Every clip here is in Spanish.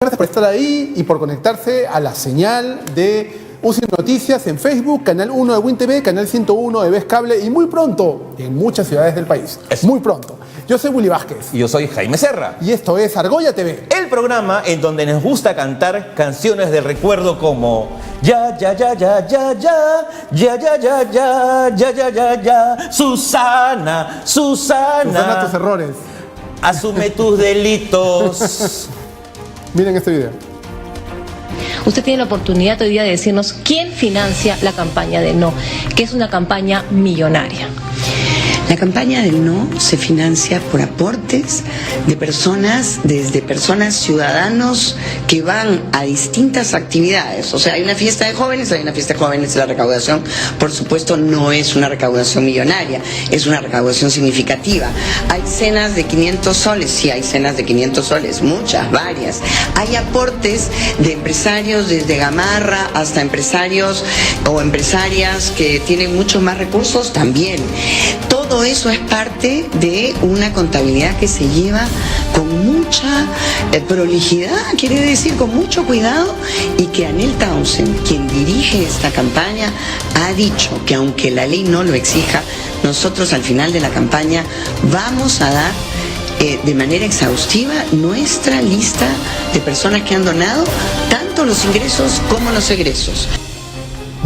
Gracias por estar ahí y por conectarse a la señal de UCI Noticias en Facebook, Canal 1 de Win TV, Canal 101 de Vez Cable y muy pronto en muchas ciudades del país. Muy pronto. Yo soy Willy Vázquez. Y yo soy Jaime Serra. Y esto es Argolla TV. El programa en donde nos gusta cantar canciones de recuerdo como ya, ya, ya, ya, ya, ya, ya, ya, ya, ya, ya, ya, ya, ya, Susana, Susana. Susana, tus errores. Asume tus delitos. Miren este video. Usted tiene la oportunidad hoy día de decirnos quién financia la campaña de No, que es una campaña millonaria. La campaña del No se financia por aportes de personas, desde personas, ciudadanos que van a distintas actividades. O sea, hay una fiesta de jóvenes, la recaudación, por supuesto, no es una recaudación millonaria, es una recaudación significativa. Hay cenas de 500 soles, sí, hay cenas de 500 soles, muchas, varias. Hay aportes de empresarios desde Gamarra hasta empresarios o empresarias que tienen muchos más recursos también. Todo eso es parte de una contabilidad que se lleva con mucha prolijidad, quiere decir con mucho cuidado, y que Anel Townsend, quien dirige esta campaña, ha dicho que aunque la ley no lo exija, nosotros al final de la campaña vamos a dar de manera exhaustiva nuestra lista de personas que han donado, tanto los ingresos como los egresos.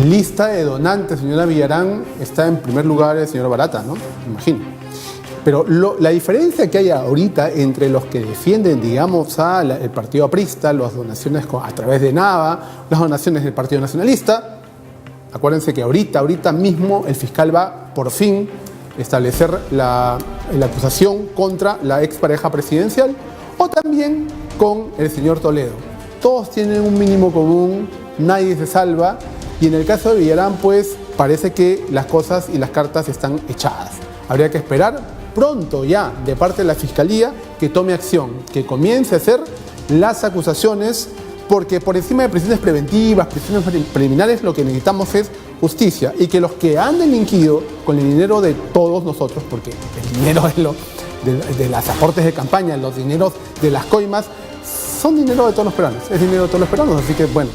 Lista de donantes, señora Villarán, está en primer lugar el señor Barata, ¿no? Me imagino. Pero la diferencia que hay ahorita entre los que defienden, digamos, el partido aprista, las donaciones a través de Nava, las donaciones del Partido Nacionalista, acuérdense que ahorita mismo el fiscal va, por fin, a establecer la acusación contra la expareja presidencial o también con el señor Toledo. Todos tienen un mínimo común, nadie se salva. Y en el caso de Villarán, pues, parece que las cosas y las cartas están echadas. Habría que esperar pronto ya, de parte de la Fiscalía, que tome acción, que comience a hacer las acusaciones, porque por encima de prisiones preventivas, prisiones preliminares, lo que necesitamos es justicia. Y que los que han delinquido con el dinero de todos nosotros, porque el dinero de los aportes de campaña, los dineros de las coimas, son dinero de todos los peruanos. Es dinero de todos los peruanos, así que, bueno,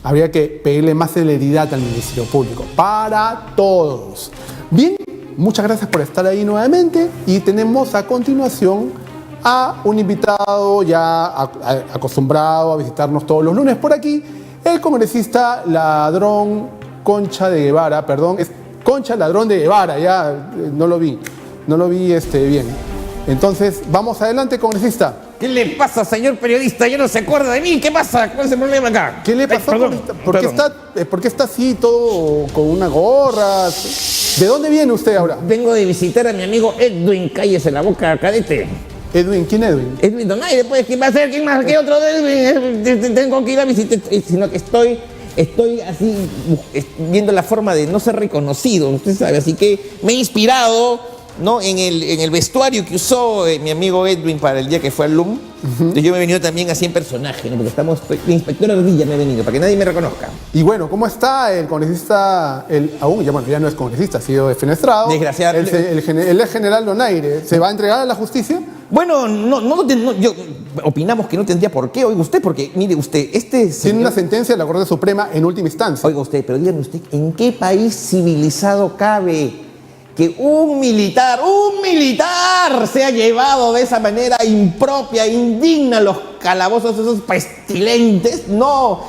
habría que pedirle más celeridad al Ministerio Público, para todos. Bien, muchas gracias por estar ahí nuevamente y tenemos a continuación a un invitado ya acostumbrado a visitarnos todos los lunes por aquí, el congresista ladrón Concha de Guevara, perdón, es Concha Ladrón de Guevara, ya no lo vi bien. Entonces, vamos adelante, congresista. ¿Qué le pasa, señor periodista? Ya no se acuerda de mí. ¿Qué pasa? ¿Cuál es el problema acá? ¿Qué le pasó? ¿Por qué está así todo con una gorra? ¿De dónde viene usted ahora? Vengo de visitar a mi amigo Edwin. Cállese la boca, cadete. ¿Edwin? ¿Quién Edwin? Edwin Donaire, pues, ¿quién va a ser? ¿Quién más? ¿Qué otro Edwin? Tengo que ir a visitar, sino que estoy así viendo la forma de no ser reconocido, usted sabe, así que me he inspirado, ¿no?, en el vestuario que usó mi amigo Edwin para el día que fue al LUM. Entonces yo me he venido también así en personaje, ¿no?, porque de inspector Ardilla me he venido, para que nadie me reconozca. Y bueno, ¿cómo está el congresista? Ya no es congresista, ha sido defenestrado. Desgraciadamente. El general Donaire, ¿se va a entregar a la justicia? Bueno, yo opinamos que no tendría por qué, oiga usted, porque mire usted, Tiene una sentencia de la Corte Suprema en última instancia. Oiga usted, pero dígame usted, ¿en qué país civilizado cabe que un militar sea llevado de esa manera impropia, indigna, los calabozos esos pestilentes? No,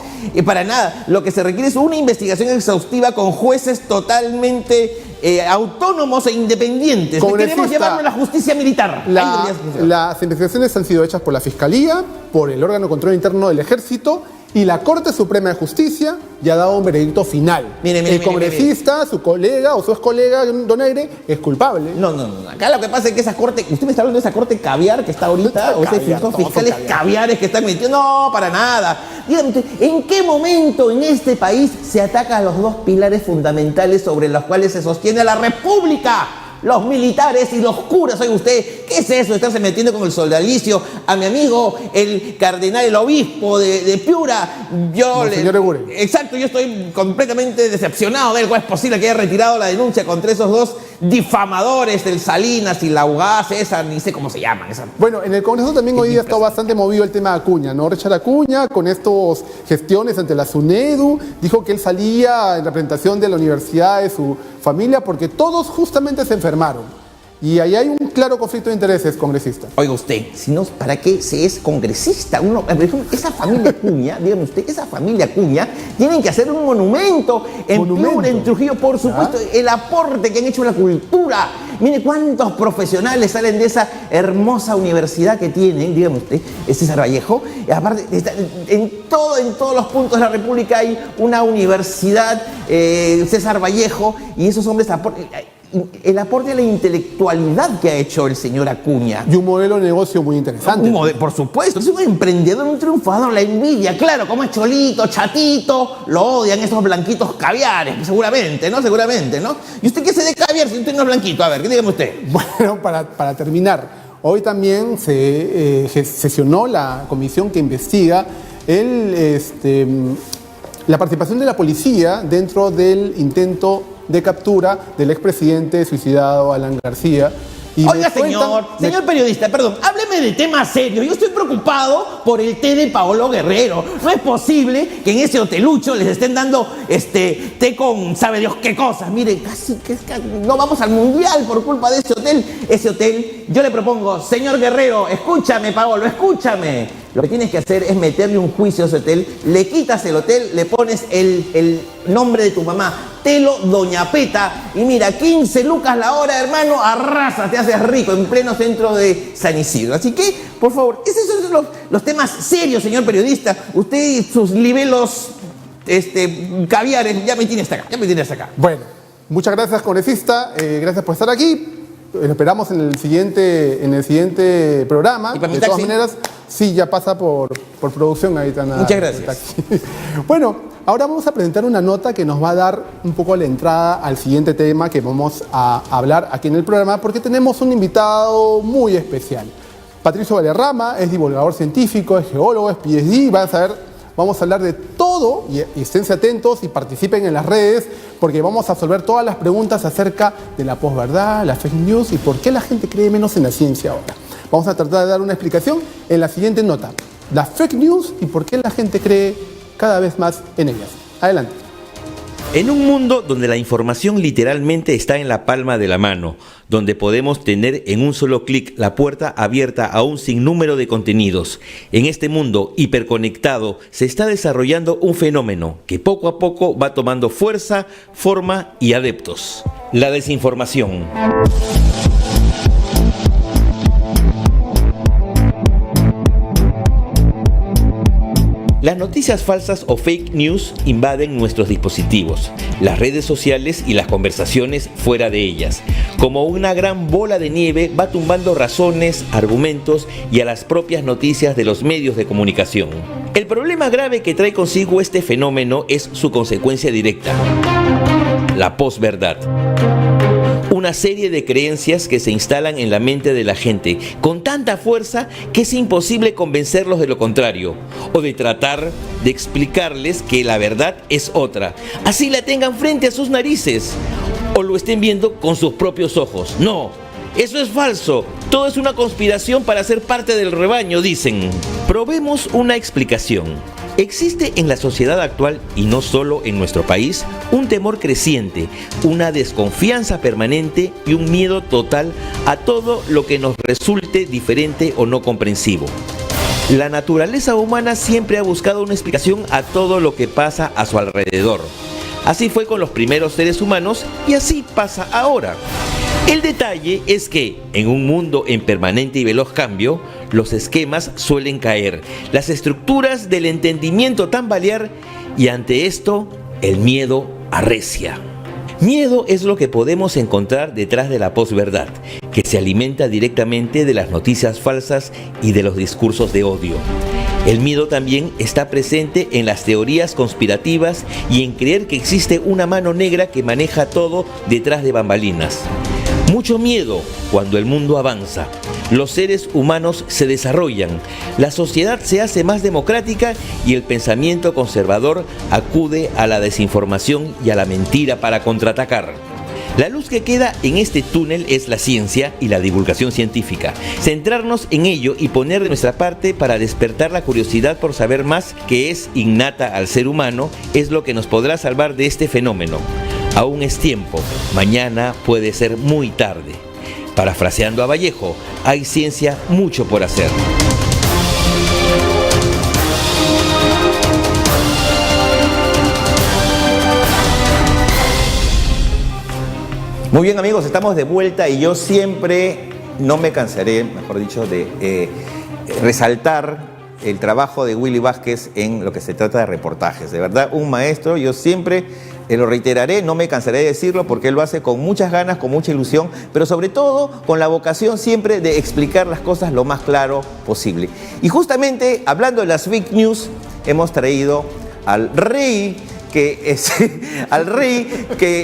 para nada. Lo que se requiere es una investigación exhaustiva con jueces totalmente autónomos e independientes. Queremos llevarlo a la justicia militar. Las investigaciones han sido hechas por la Fiscalía, por el órgano de control interno del Ejército, y la Corte Suprema de Justicia ya ha dado un veredicto final. El congresista, su colega o su ex colega Donaire, es culpable. No. Acá lo que pasa es que esa corte, usted me está hablando de esa corte caviar que está ahorita, o sea, son fiscales caviares que están metiendo. No, para nada. Dígame usted, ¿en qué momento en este país se ataca a los dos pilares fundamentales sobre los cuales se sostiene la República? Los militares y los curas, oiga usted. ¿Qué es eso de estarse metiendo con el soldalicio a mi amigo, el cardenal, el obispo de Piura? Señor Eguren. Exacto, yo estoy completamente decepcionado de él. ¿Cómo es posible que haya retirado la denuncia contra esos dos difamadores del Salinas y la UGA, César, ni sé cómo se llaman? Bueno, en el Congreso también hoy día está bastante movido el tema de Acuña, ¿no? Richard Acuña, con estas gestiones ante la SUNEDU, dijo que él salía en representación de la universidad de su familia porque todos justamente se enfermaron. Y ahí hay un claro conflicto de intereses, congresista. Oiga usted, si no, ¿para qué se es congresista? Esa familia Acuña, dígame usted, esa familia Acuña, tienen que hacer un monumento en Piura, en Trujillo, por supuesto, el aporte que han hecho a la cultura. Mire cuántos profesionales salen de esa hermosa universidad que tienen, dígame usted, César Vallejo. Aparte, en todos los puntos de la República hay una universidad, César Vallejo, y esos hombres aportan. El aporte a la intelectualidad que ha hecho el señor Acuña. Y un modelo de negocio muy interesante. Por supuesto, es un emprendedor, un triunfador, la envidia, claro, como es cholito, chatito, lo odian esos blanquitos caviares, seguramente, ¿no? ¿Y usted qué se de caviar si usted no es blanquito? A ver, dígame usted. Bueno, para terminar, hoy también se sesionó la comisión que investiga la participación de la policía dentro del intento de captura del expresidente suicidado Alan García. Y oiga, señor periodista, perdón, hábleme de temas serios. Yo estoy preocupado por el té de Paolo Guerrero. No es posible que en ese hotelucho les estén dando té con sabe Dios qué cosas. Mire, casi no vamos al mundial por culpa de ese hotel. Ese hotel, yo le propongo, señor Guerrero, escúchame, Paolo, escúchame. Lo que tienes que hacer es meterle un juicio a ese hotel, le quitas el hotel, le pones el nombre de tu mamá, Telo Doña Peta, y mira, 15 lucas la hora, hermano, arrasa, te haces rico en pleno centro de San Isidro. Así que, por favor, esos son los temas serios, señor periodista. Usted y sus libelos caviares, ya me tiene hasta acá. Bueno, muchas gracias, congresista, gracias por estar aquí. Lo esperamos en el siguiente programa. ¿Y para mi de taxi? Todas maneras, sí, ya pasa por producción ahorita. Muchas gracias. Bueno, ahora vamos a presentar una nota que nos va a dar un poco la entrada al siguiente tema que vamos a hablar aquí en el programa, porque tenemos un invitado muy especial. Patricio Valderrama es divulgador científico, es geólogo, es PhD, vamos a hablar de todo y esténse atentos y participen en las redes porque vamos a resolver todas las preguntas acerca de la posverdad, la fake news y por qué la gente cree menos en la ciencia ahora. Vamos a tratar de dar una explicación en la siguiente nota. La fake news y por qué la gente cree cada vez más en ellas. Adelante. En un mundo donde la información literalmente está en la palma de la mano, donde podemos tener en un solo clic la puerta abierta a un sinnúmero de contenidos, en este mundo hiperconectado se está desarrollando un fenómeno que poco a poco va tomando fuerza, forma y adeptos: la desinformación. Las noticias falsas o fake news invaden nuestros dispositivos, las redes sociales y las conversaciones fuera de ellas. Como una gran bola de nieve va tumbando razones, argumentos y a las propias noticias de los medios de comunicación. El problema grave que trae consigo este fenómeno es su consecuencia directa: la posverdad. Una serie de creencias que se instalan en la mente de la gente con tanta fuerza que es imposible convencerlos de lo contrario o de tratar de explicarles que la verdad es otra, así la tengan frente a sus narices o lo estén viendo con sus propios ojos. No, eso es falso, todo es una conspiración para ser parte del rebaño, dicen. Probemos una explicación. Existe en la sociedad actual, y no solo en nuestro país, un temor creciente, una desconfianza permanente y un miedo total a todo lo que nos resulte diferente o no comprensivo. La naturaleza humana siempre ha buscado una explicación a todo lo que pasa a su alrededor. Así fue con los primeros seres humanos y así pasa ahora. El detalle es que, en un mundo en permanente y veloz cambio, los esquemas suelen caer, las estructuras del entendimiento tambalear y ante esto, el miedo arrecia. Miedo es lo que podemos encontrar detrás de la posverdad, que se alimenta directamente de las noticias falsas y de los discursos de odio. El miedo también está presente en las teorías conspirativas y en creer que existe una mano negra que maneja todo detrás de bambalinas. Mucho miedo cuando el mundo avanza, los seres humanos se desarrollan, la sociedad se hace más democrática y el pensamiento conservador acude a la desinformación y a la mentira para contraatacar. La luz que queda en este túnel es la ciencia y la divulgación científica. Centrarnos en ello y poner de nuestra parte para despertar la curiosidad por saber más, que es innata al ser humano, es lo que nos podrá salvar de este fenómeno. Aún es tiempo, mañana puede ser muy tarde. Parafraseando a Vallejo, hay ciencia mucho por hacer. Muy bien, amigos, estamos de vuelta y yo siempre no me cansaré, mejor dicho, de resaltar el trabajo de Willy Vázquez en lo que se trata de reportajes. De verdad, un maestro, yo siempre lo reiteraré, no me cansaré de decirlo porque él lo hace con muchas ganas, con mucha ilusión, pero sobre todo con la vocación siempre de explicar las cosas lo más claro posible. Y justamente, hablando de las fake news, hemos traído al rey que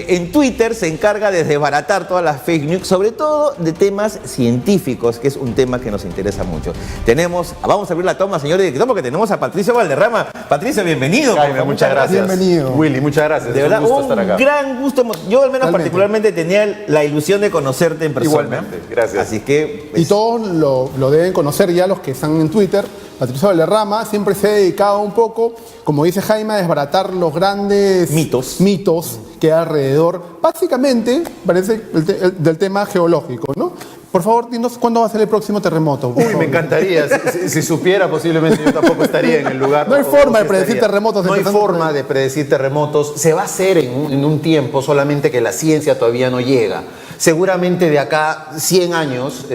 en Twitter se encarga de desbaratar todas las fake news, sobre todo de temas científicos, que es un tema que nos interesa mucho. Vamos a abrir la toma, señor director, porque tenemos a Patricio Valderrama. Patricio, bienvenido. Jaime, muchas gracias. Bienvenido. Willy, muchas gracias. De verdad, un gusto estar acá. Gran gusto. Yo al menos Realmente. particularmente tenía la ilusión de conocerte en persona. Igualmente, gracias. Así que... Y todos lo deben conocer ya los que están en Twitter. Patricio Valderrama siempre se ha dedicado un poco, como dice Jaime, a desbaratar los grandes mitos que hay alrededor, básicamente, parece, del tema geológico, ¿no? Por favor, dinos cuándo va a ser el próximo terremoto. Uy, me encantaría. Si supiera, posiblemente yo tampoco estaría en el lugar. No hay forma de predecir estaría. terremotos. No hay forma de predecir terremotos. Se va a hacer en un tiempo, solamente que la ciencia todavía no llega. Seguramente de acá 100 años,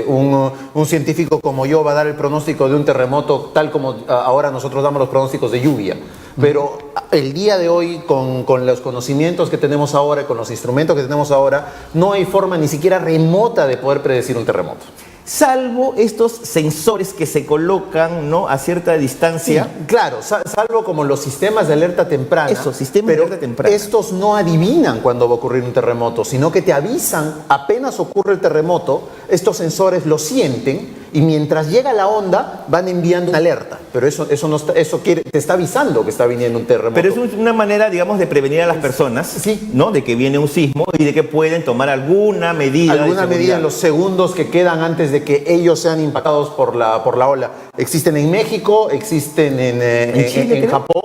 un científico como yo va a dar el pronóstico de un terremoto tal como ahora nosotros damos los pronósticos de lluvia. Pero el día de hoy, con los conocimientos que tenemos ahora y con los instrumentos que tenemos ahora, no hay forma ni siquiera remota de poder predecir un terremoto. Salvo estos sensores que se colocan, ¿no?, a cierta distancia. Sí, claro, salvo como los sistemas de alerta temprana. Eso, sistemas de alerta temprana. Estos no adivinan cuándo va a ocurrir un terremoto, sino que te avisan apenas ocurre el terremoto. Estos sensores lo sienten y mientras llega la onda van enviando una alerta. Pero eso te está avisando que está viniendo un terremoto. Pero es una manera, digamos, de prevenir a las personas, sí, ¿no?, de que viene un sismo y de que pueden tomar alguna medida. Alguna medida en los segundos que quedan antes de que ellos sean impactados por la ola. Existen en México, existen en Chile, en Japón,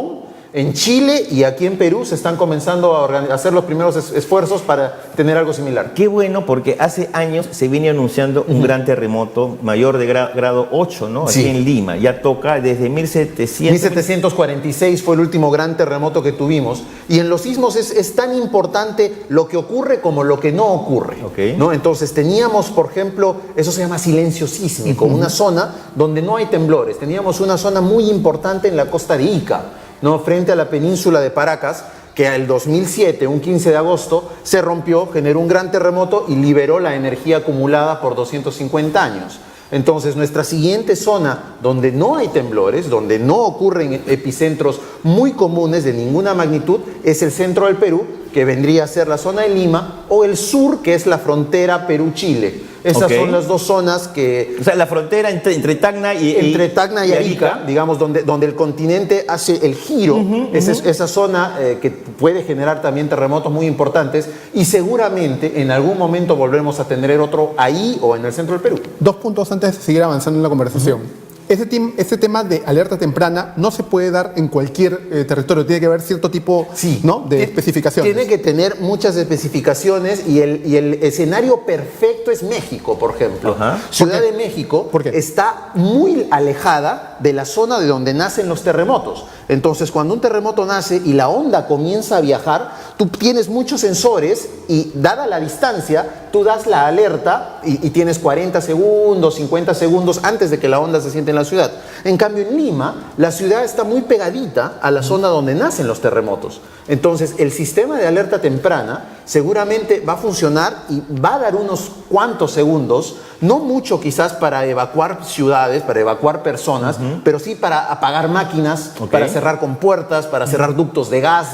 en Chile y aquí en Perú se están comenzando a hacer los primeros esfuerzos para tener algo similar. Qué bueno, porque hace años se viene anunciando un gran terremoto mayor de grado 8, ¿no? Aquí en Lima. Ya toca desde 1746 fue el último gran terremoto que tuvimos. Y en los sismos es tan importante lo que ocurre como lo que no ocurre. ¿No? Entonces teníamos, por ejemplo, eso se llama silencio sísmico, una zona donde no hay temblores. Teníamos una zona muy importante en la costa de Ica, ¿no?, frente a la península de Paracas, que el 2007, un 15 de agosto, se rompió, generó un gran terremoto y liberó la energía acumulada por 250 años. Entonces, nuestra siguiente zona donde no hay temblores, donde no ocurren epicentros muy comunes de ninguna magnitud, es el centro del Perú, que vendría a ser la zona de Lima, o el sur, que es la frontera Perú-Chile. Esas son las dos zonas que... O sea, la frontera entre Tacna y Arica, digamos, donde el continente hace el giro, esa zona que puede generar también terremotos muy importantes y seguramente en algún momento volveremos a tener otro ahí o en el centro del Perú. 2 puntos antes de seguir avanzando en la conversación. Este tema de alerta temprana no se puede dar en cualquier territorio, tiene que haber cierto tipo, ¿no?, de especificaciones. Tiene que tener muchas especificaciones y el escenario perfecto es México, por ejemplo. Ciudad de México está muy alejada de la zona de donde nacen los terremotos. Entonces, cuando un terremoto nace y la onda comienza a viajar, tú tienes muchos sensores y, dada la distancia, tú das la alerta y tienes 40 segundos, 50 segundos antes de que la onda se siente en la ciudad. En cambio, en Lima, la ciudad está muy pegadita a la zona donde nacen los terremotos. Entonces, el sistema de alerta temprana seguramente va a funcionar y va a dar unos cuantos segundos, no mucho quizás para evacuar ciudades, para evacuar personas, pero sí para apagar máquinas, para cerrar compuertas, para cerrar ductos de gas,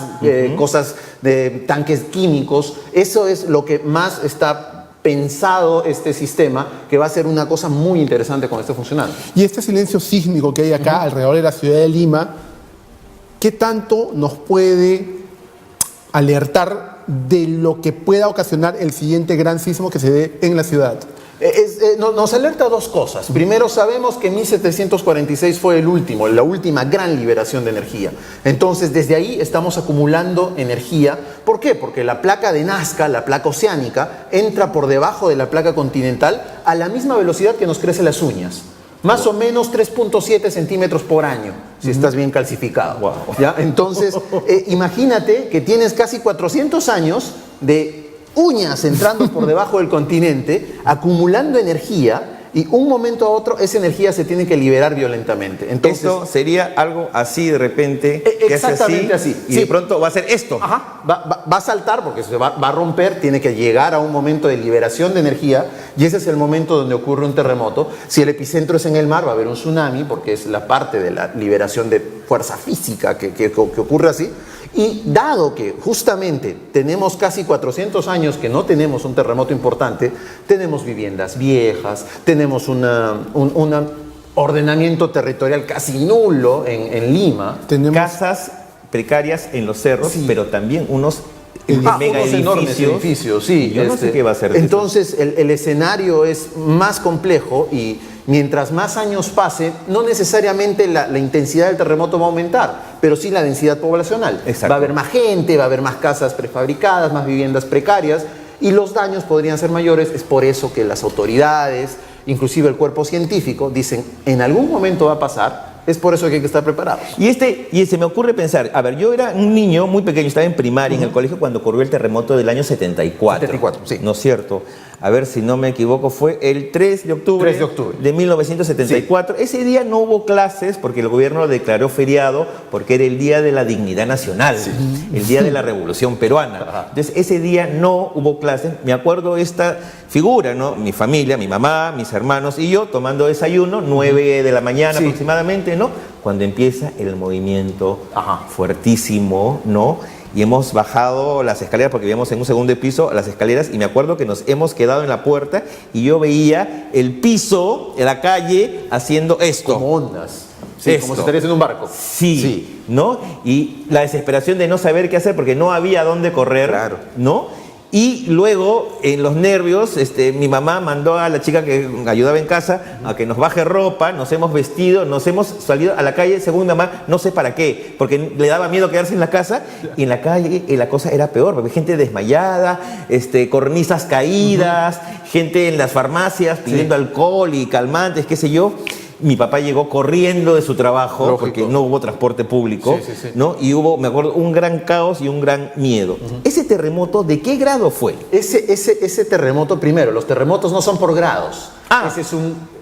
cosas de tanques químicos. Eso es lo que más está pensado este sistema que va a ser una cosa muy interesante cuando esté funcionando. Y este silencio sísmico que hay acá alrededor de la ciudad de Lima, ¿qué tanto nos puede alertar de lo que pueda ocasionar el siguiente gran sismo que se dé en la ciudad? Nos alerta dos cosas. Primero, sabemos que 1746 fue la última gran liberación de energía. Entonces, desde ahí estamos acumulando energía. ¿Por qué? Porque la placa de Nazca, la placa oceánica, entra por debajo de la placa continental a la misma velocidad que nos crecen las uñas. Más o menos 3.7 centímetros por año, si estás bien calcificado. Wow. ¿Ya? Entonces, imagínate que tienes casi 400 años de uñas entrando por debajo del continente, acumulando energía, y un momento a otro esa energía se tiene que liberar violentamente. Entonces, esto sería algo así de repente, que exactamente así. Y de pronto va a ser esto. Ajá, va a saltar porque se va a romper, tiene que llegar a un momento de liberación de energía, y ese es el momento donde ocurre un terremoto. Si el epicentro es en el mar, va a haber un tsunami, porque es la parte de la liberación de fuerza física que ocurre así. Y dado que justamente tenemos casi 400 años que no tenemos un terremoto importante, tenemos viviendas viejas, tenemos un ordenamiento territorial casi nulo en Lima. Tenemos casas precarias en los cerros, sí, pero también unos mega enormes edificios, sí. Yo no sé qué va a ser. Entonces el escenario es más complejo, y mientras más años pase, no necesariamente la intensidad del terremoto va a aumentar, pero sí la densidad poblacional. Exacto. Va a haber más gente, va a haber más casas prefabricadas, más viviendas precarias, y los daños podrían ser mayores. Es por eso que las autoridades, inclusive el cuerpo científico, dicen en algún momento va a pasar. Es por eso que hay que estar preparados. Y se me ocurre pensar, a ver, yo era un niño muy pequeño, estaba en primaria en el colegio cuando ocurrió el terremoto del año 74. 74, sí. ¿No es cierto? A ver si no me equivoco, fue el 3 de octubre, 3 de octubre. de 1974. Sí. Ese día no hubo clases porque el gobierno lo declaró feriado porque era el Día de la Dignidad Nacional, sí, el Día de la Revolución Peruana. Ajá. Entonces ese día no hubo clases. Me acuerdo esta figura, ¿no? Mi familia, mi mamá, mis hermanos y yo tomando desayuno, 9 de la mañana, sí, aproximadamente, ¿no? Cuando empieza el movimiento, ajá, fuertísimo, ¿no? Y hemos bajado las escaleras porque vivíamos en un segundo piso, las escaleras, y me acuerdo que nos hemos quedado en la puerta y yo veía el piso de la calle haciendo esto. Como ondas. Sí, como si estarías en un barco. Sí, sí, ¿no? Y la desesperación de no saber qué hacer porque no había dónde correr, claro, ¿no? Y luego, en los nervios, mi mamá mandó a la chica que ayudaba en casa a que nos baje ropa, nos hemos vestido, nos hemos salido a la calle, según mi mamá, no sé para qué, porque le daba miedo quedarse en la casa, y en la calle la cosa era peor, porque gente desmayada, cornisas caídas, gente en las farmacias pidiendo, sí, alcohol y calmantes, qué sé yo. Mi papá llegó corriendo de su trabajo, lógico, porque no hubo transporte público, sí, sí, sí, ¿no? Y hubo, me acuerdo, un gran caos y un gran miedo. ¿Ese terremoto de qué grado fue? Ese terremoto, primero, los terremotos no son por grados. Ese es un...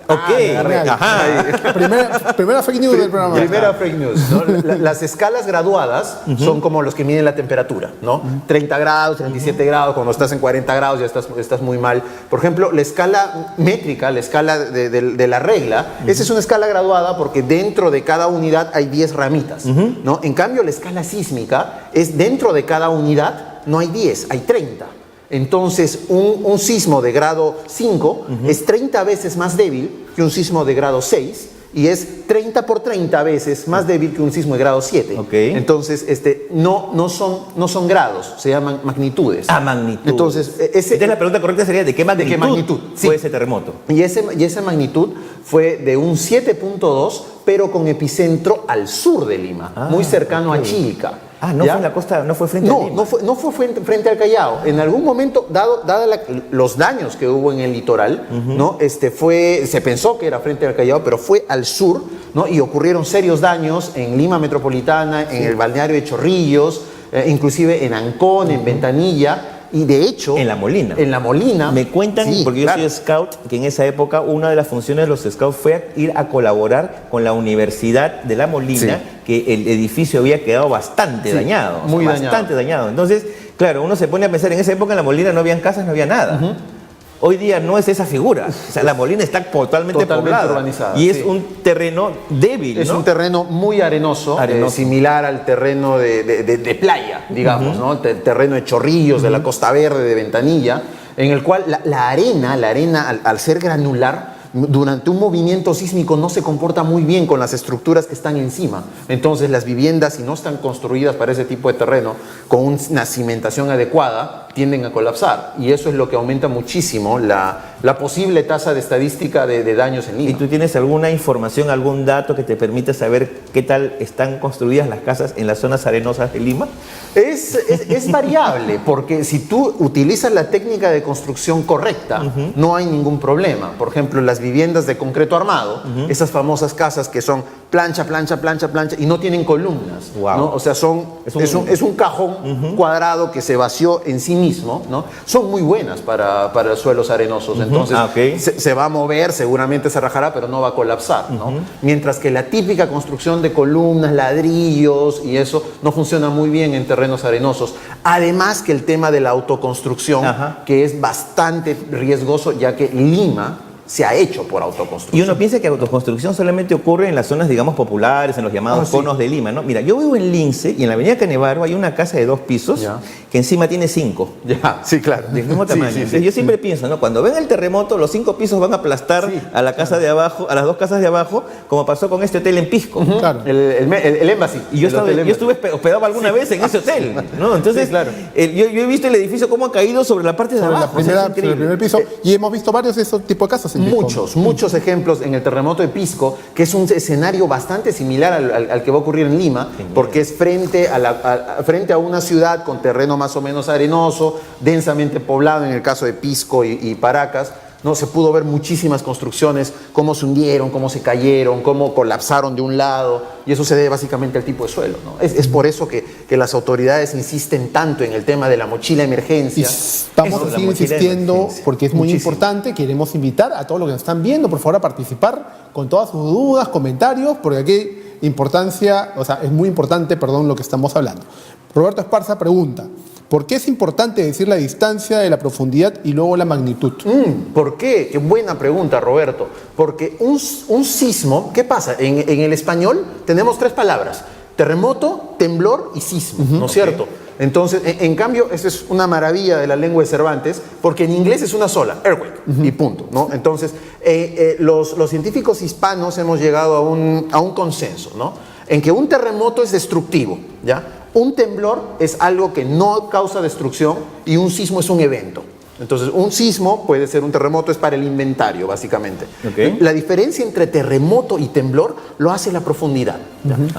Primera fake news del programa. Primera fake news, ¿no? Las escalas graduadas son como los que miden la temperatura, ¿no? 30 grados, 37 grados, cuando estás en 40 grados ya estás muy mal. Por ejemplo, la escala métrica, la escala de la regla, esa es una escala graduada porque dentro de cada unidad hay 10 ramitas, ¿no? En cambio, la escala sísmica es dentro de cada unidad no hay 10, hay 30. Entonces, un sismo de grado 5 es 30 veces más débil que un sismo de grado 6 y es 30 por 30 veces más débil que un sismo de grado 7. Okay. Entonces, no son grados, se llaman magnitudes. Magnitudes. Entonces, la pregunta correcta sería ¿de qué magnitud fue ese terremoto? Y esa magnitud fue de un 7.2, pero con epicentro al sur de Lima, muy cercano a Chilca. No fue en la costa, no fue frente a Lima. No fue frente al Callao. En algún momento, dado los daños que hubo en el litoral, ¿no? Se pensó que era frente al Callao, pero fue al sur, ¿no? Y ocurrieron serios daños en Lima Metropolitana, en el balneario de Chorrillos, inclusive en Ancón, en Ventanilla. Y de hecho... En La Molina. En La Molina. Me cuentan, sí, porque yo soy scout, que en esa época una de las funciones de los scouts fue ir a colaborar con la Universidad de La Molina, sí, que el edificio había quedado bastante dañado. Muy dañado. Bastante dañado. Entonces, claro, uno se pone a pensar, en esa época en La Molina no habían casas, no había nada. Hoy día no es esa figura. O sea, La Molina está totalmente poblada, urbanizada. Y es un terreno débil, es, ¿no? Un terreno muy arenoso. Similar al terreno de playa, digamos, ¿no? Terreno de Chorrillos, de la Costa Verde, de Ventanilla. en el cual la arena al ser granular, durante un movimiento sísmico no se comporta muy bien con las estructuras que están encima. Entonces las viviendas, si no están construidas para ese tipo de terreno, con una cimentación adecuada, tienden a colapsar. Y eso es lo que aumenta muchísimo la posible tasa de estadística de daños en Lima. ¿Y tú tienes alguna información, algún dato que te permita saber qué tal están construidas las casas en las zonas arenosas de Lima? Es variable, porque si tú utilizas la técnica de construcción correcta, no hay ningún problema. Por ejemplo, las viviendas de concreto armado, esas famosas casas que son plancha, plancha, plancha, plancha, y no tienen columnas, wow. ¿no? O sea, es un cajón cuadrado que se vació en sí mismo, ¿no? Son muy buenas para suelos arenosos. Entonces, se va a mover, seguramente se rajará, pero no va a colapsar, ¿no? Mientras que la típica construcción de columnas, ladrillos y eso no funciona muy bien en terrenos arenosos. Además que el tema de la autoconstrucción, que es bastante riesgoso, ya que Lima se ha hecho por autoconstrucción. Y uno piensa que autoconstrucción solamente ocurre en las zonas, digamos, populares, en los llamados conos de Lima, ¿no? Mira, yo vivo en Lince y en la avenida Canevaro hay una casa de 2 pisos que encima tiene 5. Sí, claro. Del mismo tamaño. Entonces, yo siempre pienso, ¿no? Cuando ven el terremoto, los 5 pisos van a aplastar a la casa de abajo, a las 2 casas de abajo, como pasó con este hotel en Pisco. Claro. El Embassy. Y yo estuve hospedado alguna vez en ese hotel, ¿no? Entonces, yo he visto el edificio cómo ha caído sobre la parte de abajo. Sobre el primer piso. Y hemos visto varios de esos tipos de casas en Pisco. Muchos ejemplos en el terremoto de Pisco, que es un escenario bastante similar al que va a ocurrir en Lima, porque es frente a una ciudad con terreno más o menos arenoso, densamente poblado en el caso de Pisco y Paracas. ¿No? Se pudo ver muchísimas construcciones, cómo se hundieron, cómo se cayeron, cómo colapsaron de un lado, y eso se debe básicamente al tipo de suelo, ¿no? Es por eso que las autoridades insisten tanto en el tema de la mochila de emergencia. Vamos a seguir insistiendo porque es muy importante. Queremos invitar a todos los que nos están viendo, por favor, a participar con todas sus dudas, comentarios, porque aquí es muy importante, lo que estamos hablando. Roberto Esparza pregunta: ¿por qué es importante decir la distancia de la profundidad y luego la magnitud? ¿Por qué? Qué buena pregunta, Roberto. Porque un sismo, ¿qué pasa? En el español tenemos 3 palabras: terremoto, temblor y sismo, ¿no es cierto? Entonces, en cambio, esa es una maravilla de la lengua de Cervantes, porque en inglés es una sola, earthquake, y punto, ¿no? Entonces, los científicos hispanos hemos llegado a un consenso, ¿no? En que un terremoto es destructivo, ¿ya? Un temblor es algo que no causa destrucción y un sismo es un evento. Entonces, un sismo puede ser un terremoto, es para el inventario, básicamente. La diferencia entre terremoto y temblor lo hace la profundidad.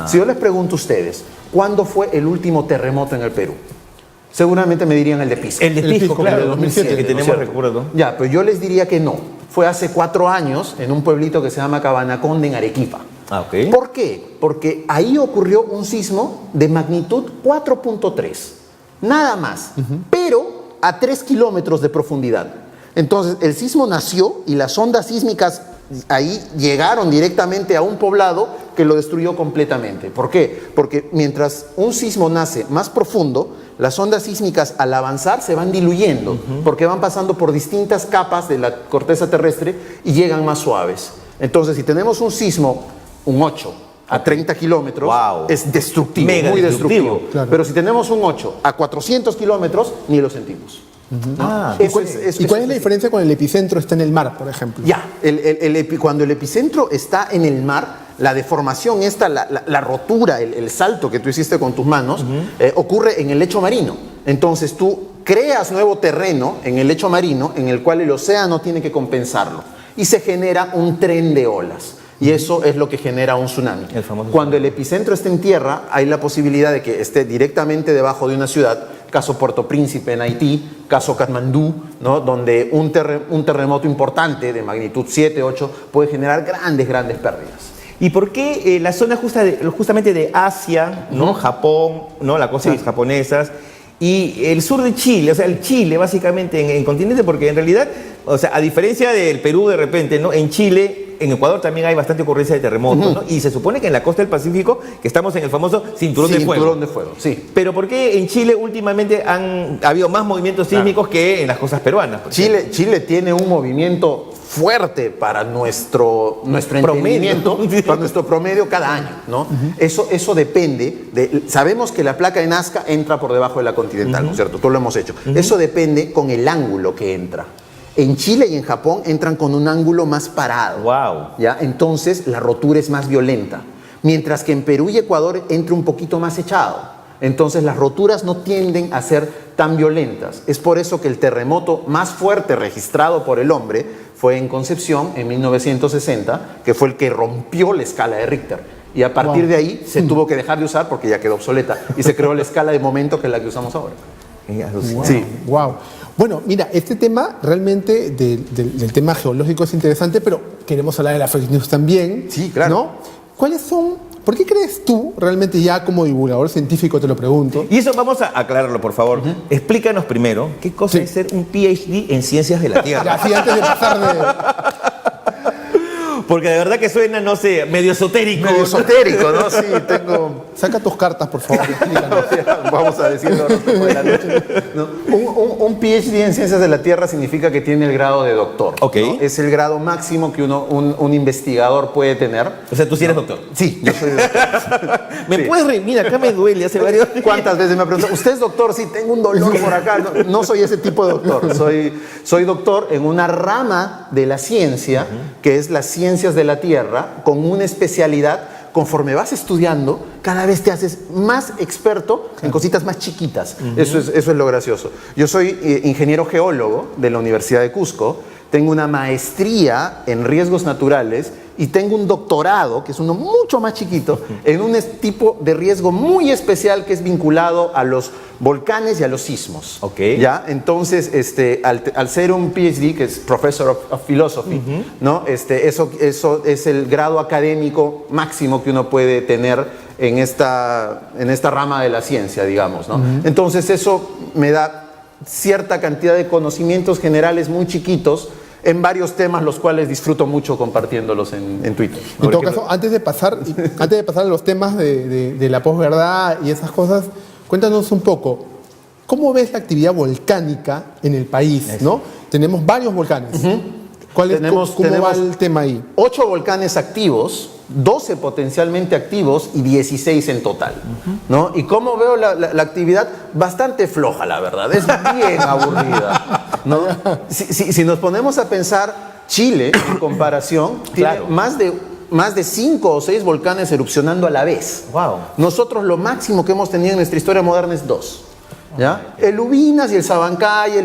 Si yo les pregunto a ustedes, ¿cuándo fue el último terremoto en el Perú? Seguramente me dirían el de Pisco. El de Pisco, claro, de 2007, que tenemos recuerdo. Ya, pero yo les diría que no. Fue hace 4 años en un pueblito que se llama Cabanaconde, en Arequipa. ¿Por qué? Porque ahí ocurrió un sismo de magnitud 4.3. Nada más. Pero a 3 kilómetros de profundidad. Entonces, el sismo nació y las ondas sísmicas ahí llegaron directamente a un poblado que lo destruyó completamente. ¿Por qué? Porque mientras un sismo nace más profundo, las ondas sísmicas al avanzar se van diluyendo, porque van pasando por distintas capas de la corteza terrestre y llegan más suaves. Entonces, si tenemos un sismo, un 8, a 30 kilómetros, es destructivo, muy destructivo. Claro. Pero si tenemos un 8 a 400 kilómetros, ni lo sentimos. ¿Y cuál es la diferencia cuando el epicentro está en el mar, por ejemplo? Ya, cuando el epicentro está en el mar, la deformación la rotura, el salto que tú hiciste con tus manos, ocurre en el lecho marino. Entonces tú creas nuevo terreno en el lecho marino en el cual el océano tiene que compensarlo. Y se genera un tren de olas. Y eso es lo que genera un tsunami. Cuando el epicentro está en tierra, hay la posibilidad de que esté directamente debajo de una ciudad, caso Puerto Príncipe en Haití, caso Katmandú, ¿no? Donde un terremoto importante de magnitud 7, 8 puede generar grandes pérdidas. ¿Y por qué la zona justamente de Asia, ¿no? Japón, ¿no? Las costas japonesas, y el sur de Chile, o sea, el Chile básicamente en el continente, porque en realidad, o sea, a diferencia del Perú de repente, ¿no? En Chile que en Ecuador también hay bastante ocurrencia de terremotos, ¿no? Y se supone que en la costa del Pacífico que estamos en el famoso cinturón de fuego. Cinturón de fuego, sí. Pero ¿por qué en Chile últimamente ha habido más movimientos sísmicos que en las costas peruanas? Chile tiene un movimiento fuerte para nuestro entendimiento, para nuestro promedio cada año, ¿no? Eso depende sabemos que la placa de Nazca entra por debajo de la continental, ¿no es cierto? Todo lo hemos hecho. Eso depende con el ángulo que entra. En Chile y en Japón entran con un ángulo más parado. Wow. ¿Ya? Entonces la rotura es más violenta. Mientras que en Perú y Ecuador entra un poquito más echado. Entonces las roturas no tienden a ser tan violentas. Es por eso que el terremoto más fuerte registrado por el hombre fue en Concepción en 1960, que fue el que rompió la escala de Richter. Y a partir de ahí se tuvo que dejar de usar porque ya quedó obsoleta. Y se creó la escala de momento que es la que usamos ahora. Wow. Sí. Wow. Bueno, mira, este tema realmente del tema geológico es interesante, pero queremos hablar de la fake news también. Sí, claro. ¿No? ¿Cuáles son? ¿Por qué crees tú, realmente ya como divulgador científico te lo pregunto? Y eso vamos a aclararlo, por favor. Explícanos primero qué cosa es ser un PhD en ciencias de la Tierra. Así antes de pasar de... Porque de verdad que suena, no sé, medio esotérico. Medio esotérico, ¿no? Sí, tengo... Saca tus cartas, por favor. Explícanos. Vamos a decirlo después de la noche. No, un PhD en Ciencias de la Tierra significa que tiene el grado de doctor. Ok. ¿No? Es el grado máximo que un investigador puede tener. O sea, tú sí eres doctor. Sí, yo soy doctor. ¿Me puedes reír? Mira, acá me duele hace varios... ¿Cuántas veces me ha preguntado? ¿Usted es doctor? Sí, tengo un dolor por acá. No soy ese tipo de doctor. Soy doctor en una rama de la ciencia, que es las ciencias de la Tierra, con una especialidad. Conforme vas estudiando, cada vez te haces más experto en cositas más chiquitas. Eso es lo gracioso. Yo soy ingeniero geólogo de la Universidad de Cusco, tengo una maestría en riesgos naturales y tengo un doctorado, que es uno mucho más chiquito, en un tipo de riesgo muy especial que es vinculado a los volcanes y a los sismos. Ok. ¿Ya? Entonces, al ser un PhD, que es Professor of Philosophy, ¿no? Eso es el grado académico máximo que uno puede tener en esta rama de la ciencia, digamos, ¿no? Entonces, eso me da cierta cantidad de conocimientos generales muy chiquitos en varios temas, los cuales disfruto mucho compartiéndolos en Twitter. En todo caso, antes de pasar a los temas de la posverdad y esas cosas, cuéntanos un poco, ¿cómo ves la actividad volcánica en el país? ¿No? Tenemos varios volcanes. ¿Cómo va el tema ahí? 8 volcanes activos, 12 potencialmente activos y 16 en total, ¿no? Y cómo veo la actividad, bastante floja, la verdad, es bien aburrida, ¿no? Si nos ponemos a pensar, Chile, en comparación, tiene más de 5 o 6 volcanes erupcionando a la vez. Wow. Nosotros lo máximo que hemos tenido en nuestra historia moderna es 2. ¿Ya? El Ubinas y el Sabancay,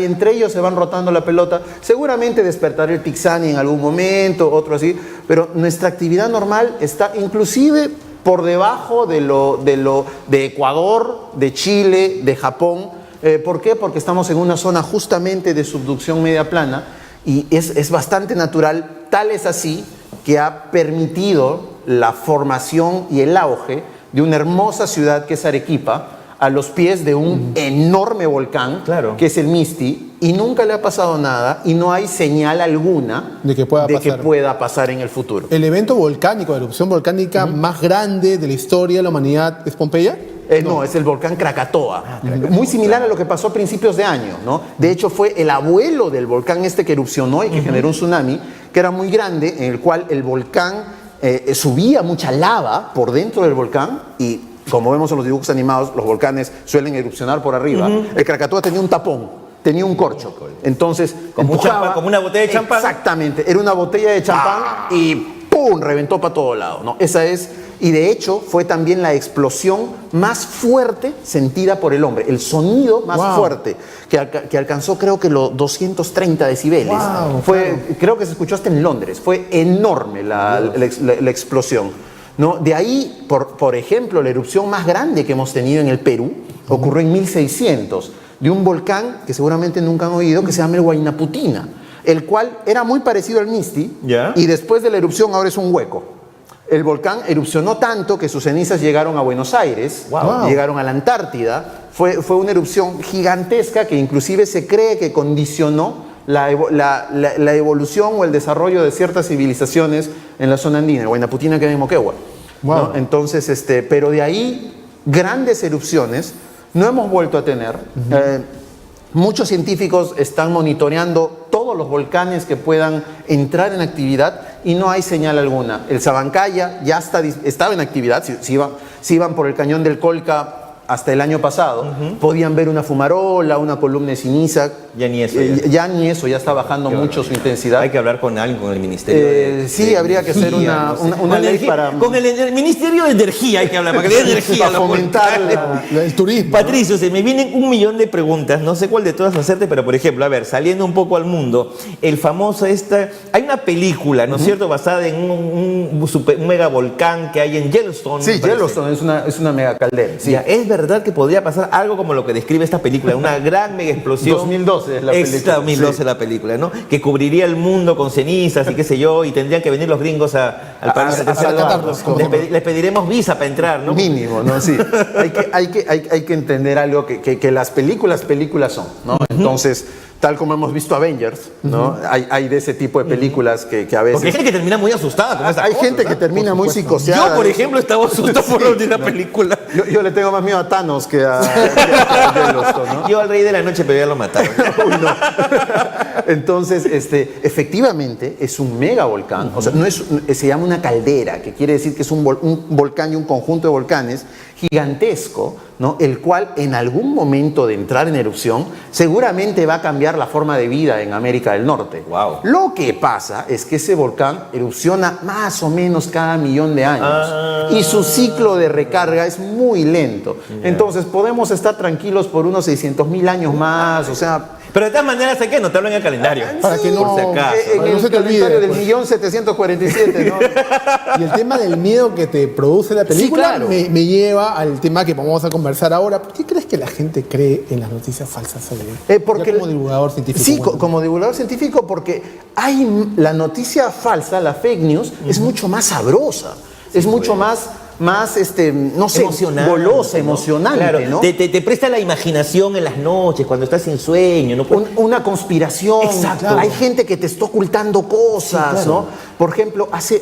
entre ellos se van rotando la pelota. Seguramente despertará el Tixani en algún momento, otro así, pero nuestra actividad normal está inclusive por debajo de Ecuador, de Chile, de Japón. ¿Por qué? Porque estamos en una zona justamente de subducción media plana y es bastante natural, tal es así que ha permitido la formación y el auge de una hermosa ciudad que es Arequipa, a los pies de un enorme volcán, que es el Misti, y nunca le ha pasado nada y no hay señal alguna de que pueda pasar en el futuro. ¿El evento volcánico, la erupción volcánica más grande de la historia de la humanidad es Pompeya? No, es el volcán Krakatoa. Muy similar a lo que pasó a principios de año, ¿no? De hecho, fue el abuelo del volcán que erupcionó y que generó un tsunami, que era muy grande, en el cual el volcán subía mucha lava por dentro del volcán y, como vemos en los dibujos animados, los volcanes suelen erupcionar por arriba. El Krakatoa tenía un tapón, tenía un corcho. Entonces, como una botella de champán. Exactamente, era una botella de champán y ¡pum! Reventó para todo lado, ¿no? Esa es, y de hecho fue también la explosión más fuerte sentida por el hombre, el sonido más fuerte, que alcanzó creo que los 230 decibeles. Creo que se escuchó hasta en Londres, fue enorme la explosión. ¿No? De ahí, por ejemplo, la erupción más grande que hemos tenido en el Perú ocurrió en 1600, de un volcán que seguramente nunca han oído, que se llama el Huayna Putina, el cual era muy parecido al Misti, y después de la erupción ahora es un hueco. El volcán erupcionó tanto que sus cenizas llegaron a Buenos Aires, llegaron a la Antártida. Fue una erupción gigantesca que inclusive se cree que condicionó la evolución o el desarrollo de ciertas civilizaciones en la zona andina, Huaynaputina queda en Moquegua. Wow. ¿No? Entonces, pero de ahí grandes erupciones no hemos vuelto a tener. Muchos científicos están monitoreando todos los volcanes que puedan entrar en actividad y no hay señal alguna. El Sabancaya ya estaba en actividad, si iban por el cañón del Colca hasta el año pasado, podían ver una fumarola, una columna de ceniza. Ya ni eso. Ya está bajando mucho su intensidad. Hay que hablar con alguien, con el Ministerio sí, habría que hacer una ley para... Con el Ministerio de Energía hay que hablar, para que dé energía para fomentar el turismo. Patricio, se me vienen 1 millón de preguntas, no sé cuál de todas hacerte, pero por ejemplo, a ver, saliendo un poco al mundo, el famoso hay una película, ¿no es cierto?, basada en un megavolcán que hay en Yellowstone. Sí, Yellowstone es una mega caldera. Sí. Ya, es verdad que podría pasar algo como lo que describe esta película, una gran mega explosión. 2012 es la película. 2012 sí. La película, ¿no? Que cubriría el mundo con cenizas y qué sé yo, y tendrían que venir los gringos al país a salvarnos. les pediremos visa para entrar, ¿no? Mínimo, ¿no? Sí. hay que entender algo que las películas son, ¿no? Entonces, tal como hemos visto Avengers, ¿no? Hay de ese tipo de películas que a veces... Porque hay gente que termina muy asustada con esas Hay cosas, gente que termina muy psicoseada. Yo, por ejemplo, estaba asustado por la última película. Yo le tengo más miedo a Thanos que a Yellowstone, ¿no? Yo al Rey de la Noche, pero ya lo mataron. Uy, no. Entonces, efectivamente, es un megavolcán. O sea, se llama una caldera, que quiere decir que es un volcán y un conjunto de volcanes gigantesco, ¿no? El cual en algún momento de entrar en erupción seguramente va a cambiar la forma de vida en América del Norte. Wow. Lo que pasa es que ese volcán erupciona más o menos cada 1.000.000 de años y su ciclo de recarga es muy lento. Entonces podemos estar tranquilos por unos 600.000 años más, o sea... Pero de todas maneras hay que anotarlo en el calendario. Para que no, por si acaso. En no el se te olvide, calendario del pues. 1.747, ¿no? Y el tema del miedo que te produce la película Sí, claro. me lleva al tema que vamos a conversar ahora. ¿Por qué crees que la gente cree en las noticias falsas? Porque como divulgador científico. Sí, bueno. como divulgador científico, porque la noticia falsa, la fake news, es mucho más sabrosa, es mucho más no sé, Emocionante, golosa, ¿no? emocionante, Claro, ¿no? te presta la imaginación en las noches, cuando estás sin sueño, ¿no? Una conspiración. Exacto. Hay gente que te está ocultando cosas, ¿no? Por ejemplo, hace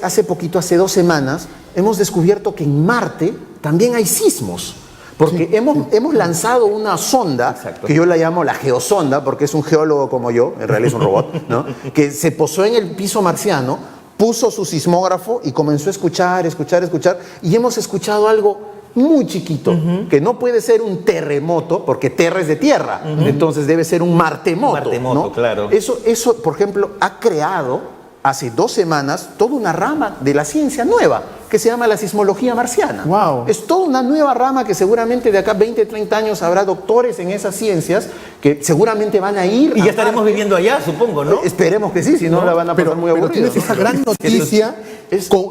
2 semanas hemos descubierto que en Marte también hay sismos. Porque hemos lanzado una sonda, que yo la llamo la geosonda, porque es un geólogo como yo, en realidad es un robot, ¿no? Que se posó en el piso marciano, puso su sismógrafo y comenzó a escuchar, y hemos escuchado algo muy chiquito, que no puede ser un terremoto, porque Terra es de tierra, entonces debe ser un martemoto. Un martemoto, ¿no? claro. Eso, por ejemplo, ha creado hace 2 semanas toda una rama de la ciencia nueva, que se llama la sismología marciana. Wow. Es toda una nueva rama que seguramente de acá 20, 30 años habrá doctores en esas ciencias que seguramente van a ir. Y ya estaremos viviendo allá, supongo, ¿no? Esperemos que sí, si no la van a pasar muy Pero aburrida. tienes esa gran noticia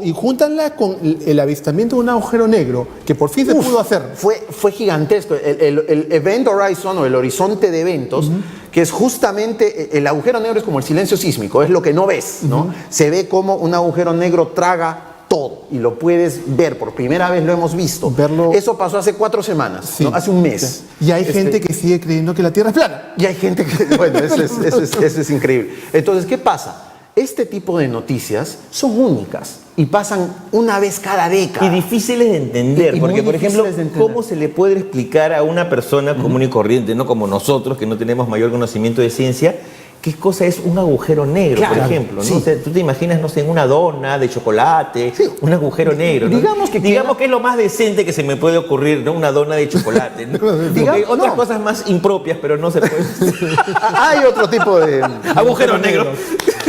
y júntanla con el avistamiento de un agujero negro que por fin se pudo hacer. Fue gigantesco. El Event Horizon o el horizonte de eventos, que es justamente, el agujero negro es como el silencio sísmico, es lo que no ves, ¿no? Se ve como un agujero negro traga todo y lo puedes ver, por primera vez lo hemos visto. Eso pasó hace 4 semanas, Sí. ¿no? Hace un mes. Y hay gente que sigue creyendo que la Tierra es plana. Y hay gente que, bueno, eso es increíble. Entonces, ¿qué pasa? Este tipo de noticias son únicas y pasan una vez cada década. Y difíciles de entender, Y porque muy por ejemplo, difíciles de entender. ¿cómo se le puede explicar a una persona común y corriente, no como nosotros, que no tenemos mayor conocimiento de ciencia, qué cosa es un agujero negro, Claro, por ejemplo? ¿no? sí. O sea, tú te imaginas, no sé, en una dona de chocolate, Sí. un agujero negro, ¿no? Digamos que es lo más decente que se me puede ocurrir, ¿no? Una dona de chocolate, ¿no? Porque otras cosas más impropias, pero no se puede. Hay otro tipo de Agujero negro.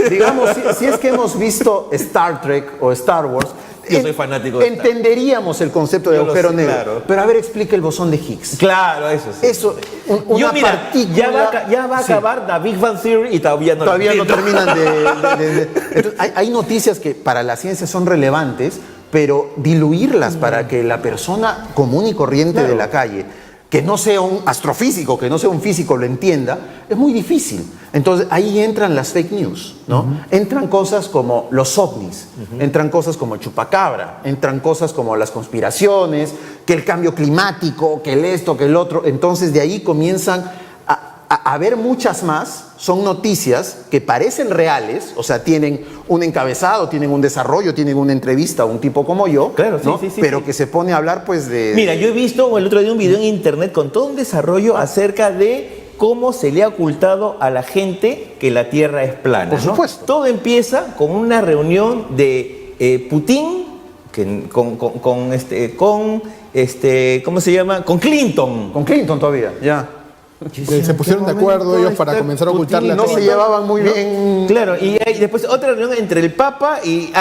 Digamos, si es que hemos visto Star Trek o Star Wars, Yo soy fanático de Star Trek. entenderíamos el concepto de Yo lo agujero sé, negro. claro. Pero a ver, explica el bosón de Higgs. Claro, eso sí. Eso, una Mira, partícula... ya va a Sí. acabar The Big Bang Theory y todavía no Terminan de... Entonces, hay noticias que para la ciencia son relevantes, pero diluirlas para que la persona común y corriente de la calle, que no sea un astrofísico, que no sea un físico, lo entienda, es muy difícil. Entonces ahí entran las fake news, ¿no? Entran cosas como los ovnis, entran cosas como el chupacabra, entran cosas como las conspiraciones, que el cambio climático, que el esto, que el otro. Entonces de ahí comienzan a ver muchas más, son noticias que parecen reales, o sea, tienen un encabezado, tienen un desarrollo, tienen una entrevista a un tipo como yo, Claro, ¿no? sí, Pero que se pone a hablar pues de... Mira, yo he visto el otro día un video en internet con todo un desarrollo acerca de cómo se le ha ocultado a la gente que la Tierra es plana. Por supuesto. Todo empieza con una reunión de Putin ¿cómo se llama? Con Clinton. Con Clinton todavía, ya. Se pusieron de acuerdo ellos para comenzar a ocultarle a No se todos. llevaban muy bien. Claro, y después otra reunión entre el Papa y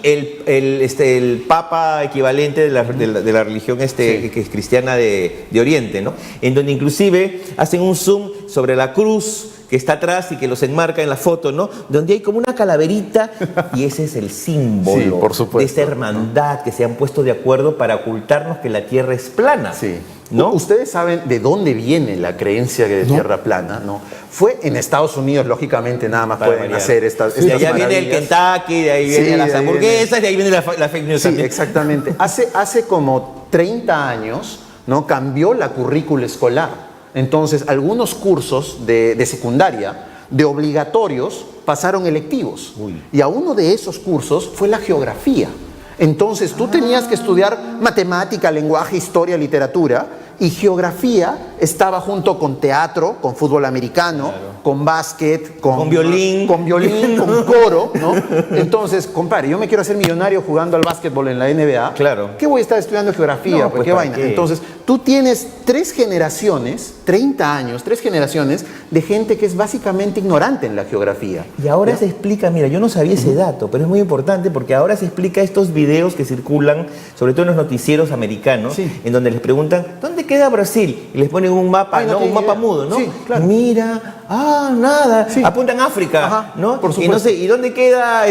el Papa equivalente de la religión que es cristiana de Oriente, ¿no? En donde inclusive hacen un zoom sobre la cruz que está atrás y que los enmarca en la foto, ¿no? Donde hay como una calaverita y ese es el símbolo Sí, por supuesto, de esa hermandad que se han puesto de acuerdo para ocultarnos que la Tierra es plana. Sí. ¿No? Ustedes saben de dónde viene la creencia de tierra plana, ¿no? Fue en Estados Unidos, lógicamente, nada más Para pueden variar. hacer estas De allá viene el maravillas. Kentucky, de ahí Sí, vienen las de ahí hamburguesas, de ahí viene la fake news Sí, también. exactamente. Hace como 30 años, ¿no? Cambió la currícula escolar. Entonces, algunos cursos de secundaria, de obligatorios, pasaron electivos. Y a uno de esos cursos fue la geografía. Entonces, tú tenías que estudiar matemática, lenguaje, historia, literatura, y geografía estaba junto con teatro, con fútbol americano, con básquet, Con violín. con coro, ¿no? Entonces, compadre, yo me quiero hacer millonario jugando al básquetbol en la NBA. Claro. ¿Qué voy a estar estudiando geografía? No, pues, ¿Qué ¿para vaina? qué? Entonces, tú tienes 3 generaciones, 30 años, 3 generaciones de gente que es básicamente ignorante en la geografía. Y ahora se explica, mira, yo no sabía ese dato, pero es muy importante porque ahora se explica estos videos que circulan, sobre todo en los noticieros americanos, Sí. en donde les preguntan, ¿dónde queda Brasil? Y les ponen un mapa, Ay, no ¿no? Un tiene mapa idea. mudo, ¿no? Sí, claro. Mira, nada. Sí. Apuntan a África, Ajá, ¿no? por Y supuesto. no sé, ¿y dónde queda,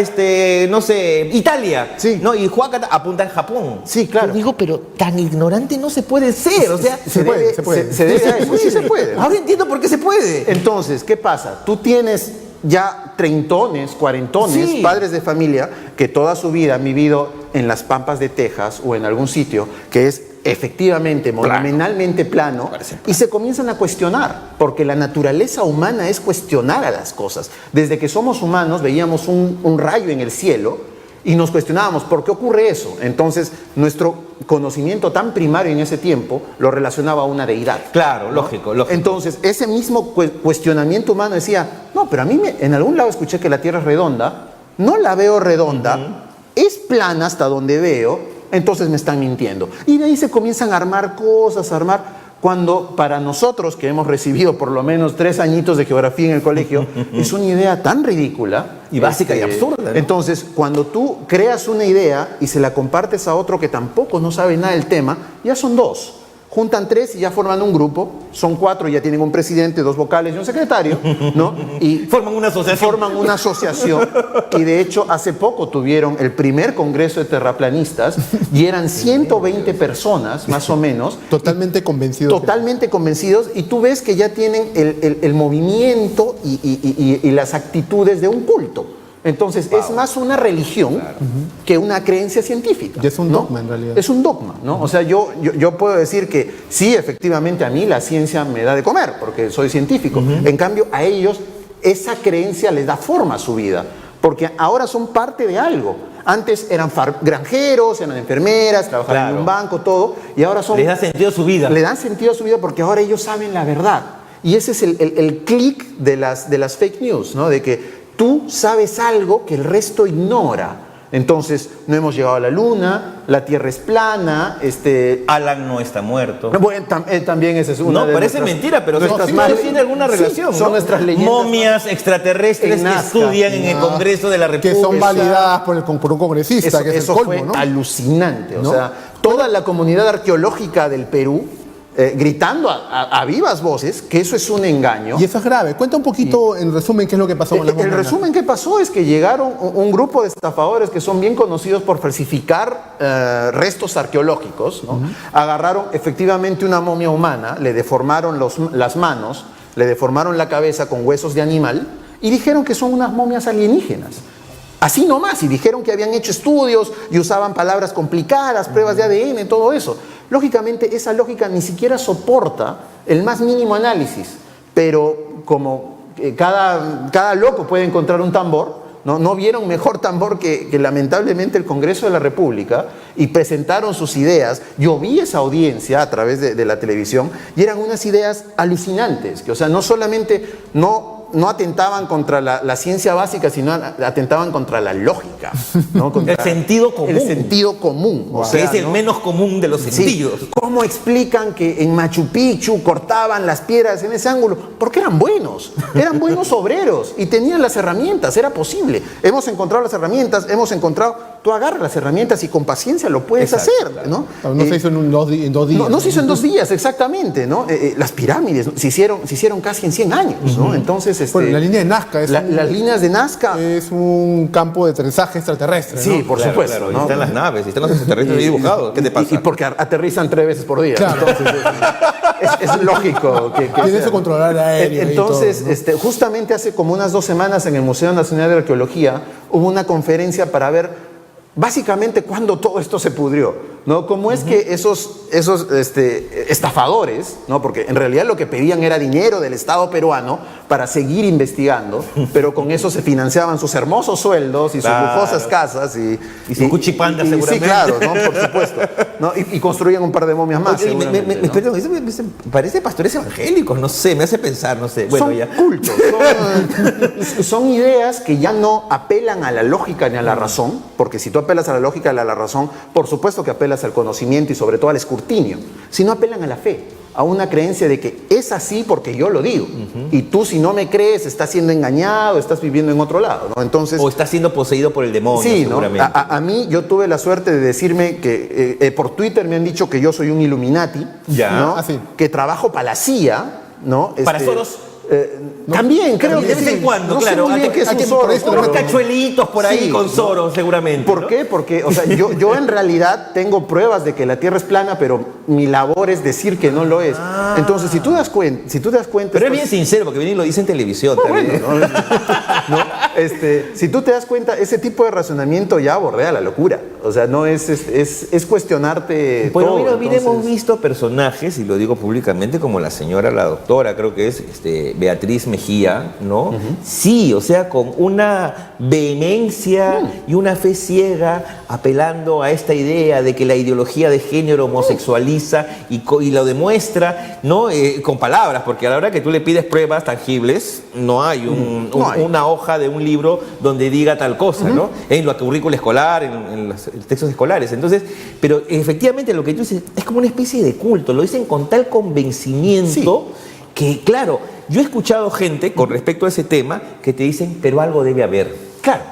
no sé, Italia? Sí. ¿No? Y Huacata apuntan Japón. Sí, claro. Yo digo, pero tan ignorante no se puede ser, o sea... Se puede, se puede. Se debe a eso, sí se puede. Ahora entiendo por qué se puede. Entonces, ¿qué pasa? Tú tienes ya treintones, cuarentones, Sí. padres de familia que toda su vida han vivido en las pampas de Texas o en algún sitio que es efectivamente, monumentalmente plano, y se comienzan a cuestionar, porque la naturaleza humana es cuestionar a las cosas. Desde que somos humanos veíamos un rayo en el cielo y nos cuestionábamos, ¿por qué ocurre eso? Entonces, nuestro conocimiento tan primario en ese tiempo lo relacionaba a una deidad. Claro, lógico. Entonces, ese mismo cuestionamiento humano decía, no, pero a mí en algún lado escuché que la Tierra es redonda, no la veo redonda, es plana hasta donde veo, entonces me están mintiendo. Y de ahí se comienzan a armar cosas, cuando para nosotros que hemos recibido por lo menos 3 añitos de geografía en el colegio, es una idea tan ridícula. Y básica y absurda, ¿no? Entonces, cuando tú creas una idea y se la compartes a otro que tampoco no sabe nada del tema, ya son 2. Juntan 3 y ya forman un grupo, son 4 y ya tienen un presidente, 2 vocales y un secretario, ¿no? Y Forman una asociación. forman una asociación y de hecho hace poco tuvieron el primer congreso de terraplanistas y eran 120 personas más o menos. Totalmente convencidos. Totalmente convencidos, y tú ves que ya tienen el movimiento y las actitudes de un culto. Entonces, es más una religión que una creencia científica. Y es un ¿no? dogma, en realidad. Es un dogma, ¿no? O sea, yo puedo decir que sí, efectivamente, a mí la ciencia me da de comer, porque soy científico. En cambio, a ellos esa creencia les da forma a su vida, porque ahora son parte de algo. Antes eran granjeros, eran enfermeras, trabajaban en un banco, todo, y ahora son... Les da sentido a su vida. Le dan sentido a su vida porque ahora ellos saben la verdad. Y ese es el clic de las fake news, ¿no? De que tú sabes algo que el resto ignora. Entonces, no hemos llegado a la luna, la Tierra es plana, Alan no está muerto. Bueno, también esa es una No, de parece nuestras- mentira, pero nuestras sí más- tiene alguna Sí, relación. son ¿no? nuestras leyendas. Momias extraterrestres En que Nazca. estudian en el Congreso de la Que República. son validadas por un congresista, Eso, que es el eso colmo, fue ¿no? alucinante. O ¿No? sea, toda la comunidad arqueológica del Perú gritando a vivas voces que eso es un engaño. Y eso es grave. Cuenta un poquito, en resumen, qué es lo que pasó con las El momias. resumen que pasó es que llegaron un grupo de estafadores que son bien conocidos por falsificar restos arqueológicos, ¿no? Agarraron efectivamente una momia humana, le deformaron las manos, le deformaron la cabeza con huesos de animal y dijeron que son unas momias alienígenas. Así nomás, y dijeron que habían hecho estudios y usaban palabras complicadas, pruebas de ADN, todo eso. Lógicamente, esa lógica ni siquiera soporta el más mínimo análisis. pero como cada loco puede encontrar un tambor, no vieron mejor tambor que lamentablemente el Congreso de la República, y presentaron sus ideas. Yo vi esa audiencia a través de la televisión y eran unas ideas alucinantes, que, o sea, no solamente no atentaban contra la ciencia básica, sino atentaban contra la lógica, ¿no? Contra el sentido común. El sentido común. O sea, es el menos común de los sentidos. Sí. ¿Cómo explican que en Machu Picchu cortaban las piedras en ese ángulo? Porque eran buenos obreros y tenían las herramientas, era posible. Hemos encontrado las herramientas, tú agarras las herramientas y con paciencia lo puedes hacer, ¿no? No se hizo en 2 días. No se hizo en 2 días, exactamente, ¿no? Las pirámides se hicieron casi en 100 años, ¿no? Entonces, bueno, la línea de Nazca las líneas de Nazca es un campo de aterrizaje extraterrestre, ¿no? Sí, por supuesto. Claro, ¿no? y están las naves, y están los extraterrestres dibujados. ¿Qué te pasa? Y porque aterrizan 3 veces por día. Claro. Entonces, es lógico que Tiene eso controlar aéreo. Entonces, y todo, ¿no? Justamente hace como unas 2 semanas en el Museo Nacional de Arqueología hubo una conferencia para ver básicamente cuándo todo esto se pudrió, ¿no? Cómo es que esos estafadores, ¿no? Porque en realidad lo que pedían era dinero del Estado peruano para seguir investigando, pero con eso se financiaban sus hermosos sueldos y sus lujosas casas y su cuchipanda, seguramente. Sí, claro, ¿no? Por supuesto, ¿no? Y construían un par de momias más. Oye, ¿no? perdón, eso me parece pastores evangélicos, no sé, me hace pensar, no sé. Bueno, son ya. cultos, son ideas que ya no apelan a la lógica ni a la razón, porque si tú apelas a la lógica y a la razón, por supuesto que apelas al conocimiento y sobre todo al escrutinio, sino apelan a la fe, a una creencia de que es así porque yo lo digo, y tú, si no me crees, estás siendo engañado, estás viviendo en otro lado, ¿no? Entonces, o estás siendo poseído por el demonio, sí, ¿no? seguramente. A mí, yo tuve la suerte de decirme que por Twitter me han dicho que yo soy un Illuminati, Ya. ¿no? Así. Que trabajo para la CIA, ¿no? Para Soros. También creo De que vez sí. en cuando, No sé claro. muy bien qué es un Soros, Unos pero- cachuelitos por ahí Sí, con ¿no? Soros, seguramente. ¿Por ¿no? qué? Porque, o sea, yo en realidad tengo pruebas de que la Tierra es plana, pero mi labor es decir que no lo es. Entonces, si tú te das cuenta... Pero es bien sincero, porque viene y lo dice en televisión también. Bueno, ¿no? Si tú te das cuenta, ese tipo de razonamiento ya bordea la locura. O sea, no es cuestionarte Bueno, todo. mira, hemos entonces- visto personajes, y lo digo públicamente, como la doctora, creo que es Beatriz Mejía, ¿no? Sí, o sea, con una vehemencia y una fe ciega, apelando a esta idea de que la ideología de género homosexualiza y lo demuestra, ¿no? Con palabras, porque a la hora que tú le pides pruebas tangibles, no hay, una hoja de un libro donde diga tal cosa, ¿no? En la currícula escolar, en los textos escolares. Entonces, pero efectivamente lo que tú dices es como una especie de culto, lo dicen con tal convencimiento que, claro, yo he escuchado gente con respecto a ese tema que te dicen, pero algo debe haber. Claro.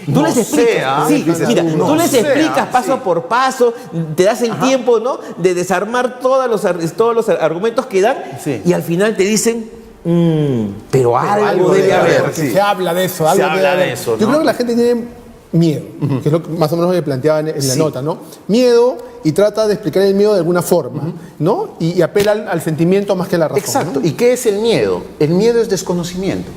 Tú No les explicas, sea, sí, dices mira, tú, no tú les sea, explicas paso sí. por paso, te das el tiempo, ¿no? De desarmar todos los argumentos que dan, Sí. y al final te dicen, pero algo debe haber. Porque sí. se habla de eso. Se algo habla debe haber. de eso, Yo ¿no? creo que la gente tiene miedo, que es lo que más o menos que planteaba en la nota, ¿no? Miedo, y trata de explicar el miedo de alguna forma, ¿no? Y apela al sentimiento más que a la razón. Exacto. ¿no? ¿Y qué es el miedo? El miedo es desconocimiento.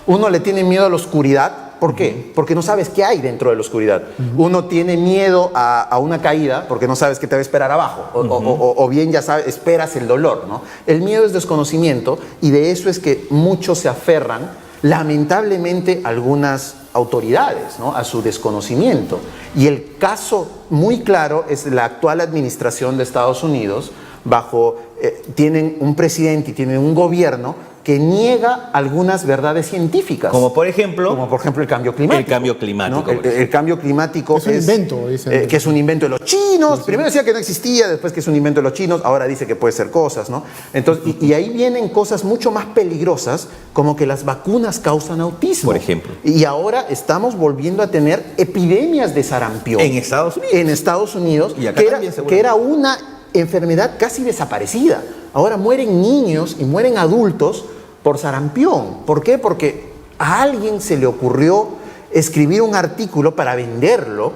Uno le tiene miedo a la oscuridad. ¿Por qué? Porque no sabes qué hay dentro de la oscuridad. Uno tiene miedo a una caída porque no sabes qué te va a esperar abajo. O bien ya sabes, esperas el dolor, ¿no? El miedo es desconocimiento, y de eso es que muchos se aferran, lamentablemente, algunas autoridades, ¿no? A su desconocimiento. Y el caso muy claro es la actual administración de Estados Unidos, tienen un presidente y tienen un gobierno que niega algunas verdades científicas. Como por ejemplo el cambio climático. El cambio climático, ¿no? El cambio climático Es un invento, dicen. que es un invento de los chinos. Primero decía que no existía, después que es un invento de los chinos, ahora dice que puede ser cosas, ¿no? Entonces, y ahí vienen cosas mucho más peligrosas, como que las vacunas causan autismo. Por ejemplo. Y ahora estamos volviendo a tener epidemias de sarampión. En Estados Unidos. En Estados Unidos, Y acá que también, que era una enfermedad casi desaparecida. Ahora mueren niños y mueren adultos por sarampión. ¿Por qué? Porque a alguien se le ocurrió escribir un artículo para venderlo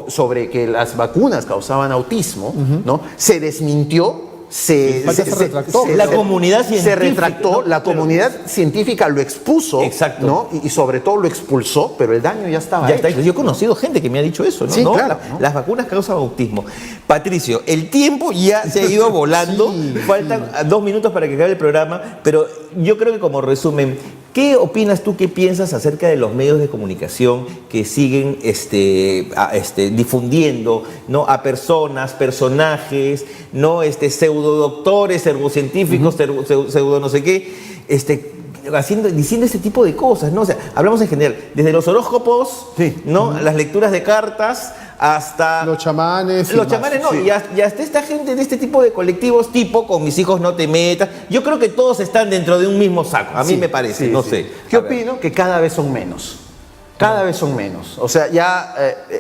sobre que las vacunas causaban autismo, ¿no? Se desmintió se retractó. La comunidad científica, se retractó, ¿no? la comunidad científica lo expuso, Exacto. ¿no? Y sobre todo lo expulsó, pero el daño ya estaba Ya hecho. está. Yo he conocido gente que me ha dicho eso, ¿no? Sí, ¿No? claro, ¿no? Las vacunas causan autismo. Patricio, el tiempo ya se ha ido volando. Faltan 2 minutos para que acabe el programa, pero yo creo que como resumen, ¿qué opinas tú, qué piensas acerca de los medios de comunicación que siguen difundiendo, ¿no? A personas, personajes, ¿no? Pseudodoctores, pseudocientíficos, pseudo no sé qué, diciendo ese tipo de cosas, ¿no? O sea, hablamos en general, desde los horóscopos, ¿no? Las lecturas de cartas, hasta los chamanes. Los chamanes no, y hasta esta gente de este tipo de colectivos, tipo con mis hijos no te metas. Yo creo que todos están dentro de un mismo saco, a mí me parece, no sé. ¿Qué opino? Que cada vez son menos. Cada vez son menos. O sea, ya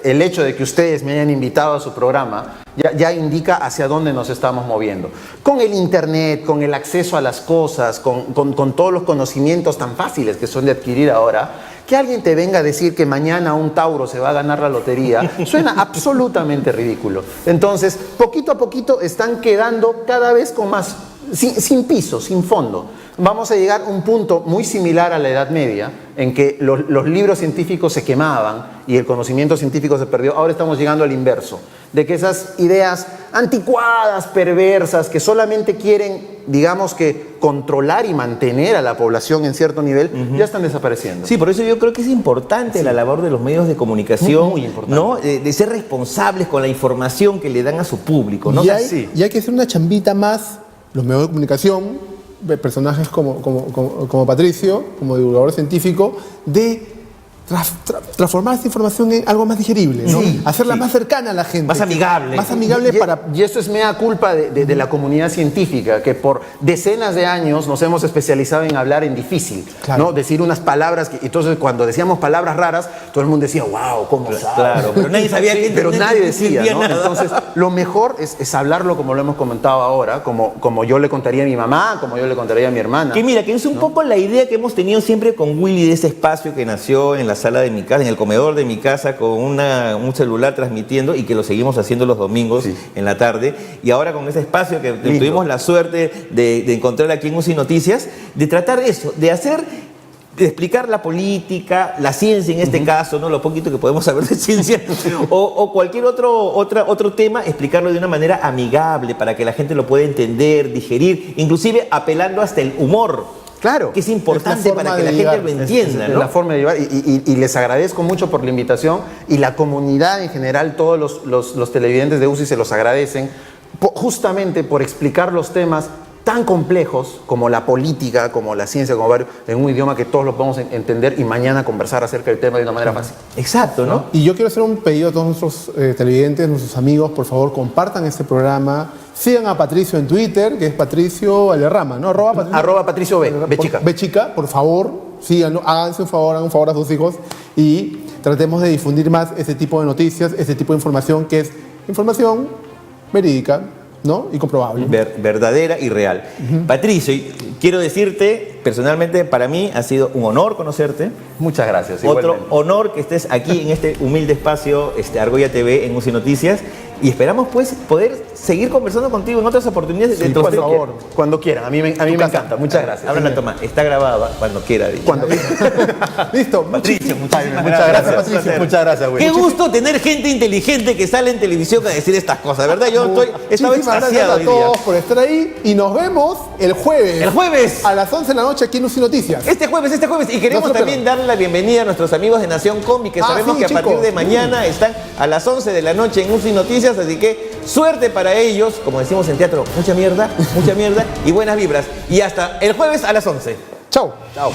el hecho de que ustedes me hayan invitado a su programa ya indica hacia dónde nos estamos moviendo. Con el internet, con el acceso a las cosas, con todos los conocimientos tan fáciles que son de adquirir ahora, que alguien te venga a decir que mañana un Tauro se va a ganar la lotería, suena absolutamente ridículo. Entonces, poquito a poquito están quedando cada vez con más, sin piso, sin fondo. Vamos a llegar a un punto muy similar a la Edad Media, en que los libros científicos se quemaban y el conocimiento científico se perdió. Ahora estamos llegando al inverso, de que esas ideas anticuadas, perversas, que solamente quieren, digamos que, controlar y mantener a la población en cierto nivel, ya están desapareciendo. Sí, por eso yo creo que es importante la labor de los medios de comunicación, muy importante, ¿no? De ser responsables con la información que le dan a su público, ¿no? Y hay que hacer una chambita más, los medios de comunicación, personajes como Patricio, como divulgador científico, de transformar esta información en algo más digerible, ¿no? Hacerla más cercana a la gente. Más amigable. Más amigable Y esto es mea culpa de la comunidad científica, que por decenas de años nos hemos especializado en hablar en difícil, ¿no? Decir unas palabras, entonces cuando decíamos palabras raras, todo el mundo decía, wow, ¿cómo sabes? Claro, pero nadie sabía que pero nadie decía, ¿no? nada. Entonces, lo mejor es hablarlo como lo hemos comentado ahora, como yo le contaría a mi mamá, como yo le contaría a mi hermana. Que mira, que es un poco la idea que hemos tenido siempre con Willy de ese espacio que nació en la sala de mi casa, en el comedor de mi casa, con un celular transmitiendo, y que lo seguimos haciendo los domingos en la tarde. Y ahora con ese espacio que tuvimos la suerte de encontrar aquí en UCI Noticias, de tratar eso, de explicar la política, la ciencia en este caso, ¿no? Lo poquito que podemos saber de ciencia, o cualquier otro tema, explicarlo de una manera amigable para que la gente lo pueda entender, digerir, inclusive apelando hasta el humor. Claro. Que es importante para que la gente lo entienda, es ¿no? la forma de llevar. Y les agradezco mucho por la invitación, y la comunidad en general, todos los televidentes de UCI se los agradecen, justamente por explicar los temas tan complejos como la política, como la ciencia, como varios, en un idioma que todos lo podemos entender, y mañana conversar acerca del tema de una manera fácil. Exacto, ¿no? Y yo quiero hacer un pedido a todos nuestros televidentes, nuestros amigos, por favor, compartan este programa, sigan a Patricio en Twitter, que es Patricio Valderrama, ¿no? Arroba Patricio B chica. B chica, por favor, síganlo, háganse un favor, hagan un favor a sus hijos, y tratemos de difundir más este tipo de noticias, este tipo de información, que es información verídica, ¿no? Y comprobable. Verdadera y real. Patricio, quiero decirte, personalmente, para mí ha sido un honor conocerte. Muchas gracias. Otro igualmente. honor que estés aquí en este humilde espacio, Argolla TV, en UCI Noticias. Y esperamos, pues, poder seguir conversando contigo en otras oportunidades. Sí, por favor, cuando quieran. A mí me encanta. Muchas gracias. Habla la toma. Está grabada cuando quiera. Cuando Listo. Patricio, muchísimas muchas gracias, Patricio. muchas gracias, güey. Qué gusto tener gente inteligente que sale en televisión a decir estas cosas, ¿verdad? Yo estaba Muchísimas gracias extasiado a hoy día. todos por estar ahí, y nos vemos el jueves. El jueves. A las 11 de la noche aquí en UCI Noticias. Este jueves. Y queremos No se lo también darle la bienvenida a nuestros amigos de Nación Combi, que sabemos sí, que a partir chicos. de mañana están a las 11 de la noche en UCI Noticias, así que suerte para ellos, como decimos en teatro, mucha mierda y buenas vibras. Y hasta el jueves a las 11. Chao. Chao.